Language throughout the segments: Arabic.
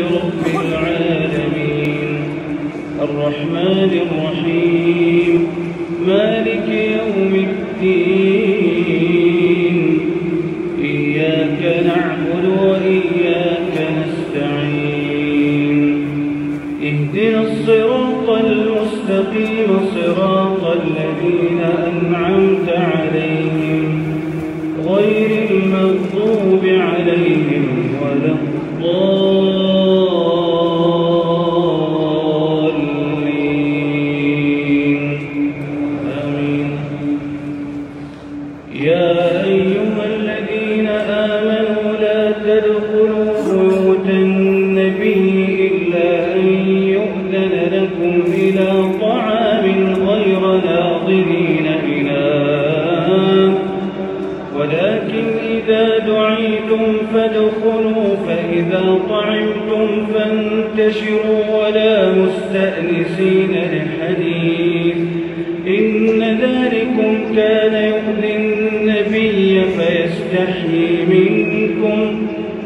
رب العالمين الرحمن الرحيم مالك يوم الدين إياك نعبد وإياك نستعين اهدنا الصراط المستقيم صراط الذين أنعمت عليهم غير المغضوب عليهم ولا الضالين آمين. يا أيها الذين آمنوا لا تدخلوا بيوت النبي إلا أن يؤذن لكم إلى طعام غير ناظرين إناه ولكن إذا دعيتم فادخلوا فإذا طعمتم فانتشروا ولا مستأنسين لحديث إن ذلكم كان يؤذي النبي فيستحيي منكم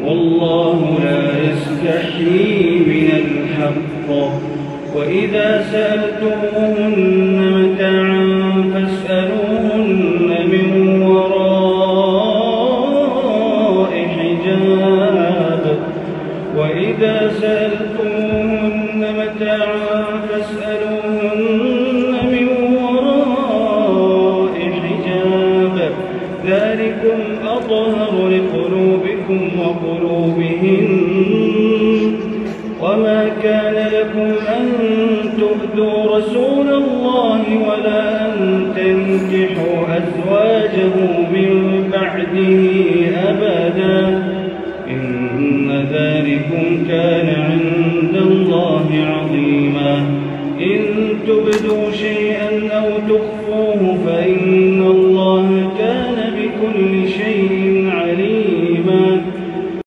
والله لا يستحيي من الحق وإذا سألتموهن متاعا فاسألوهن من وراء حجاب وإذا سألتموهن متاعا فاسألوهن من وراء حجاب ذلكم أطهر لقلوبكم وقلوبهن وما كان لكم أن تؤذوا رسول الله ولا أن تنكحوا أزواجه من بعده أبدا إن ذلكم كان عند الله عظيما إن تبدوا شيئا أو تخفوه فإن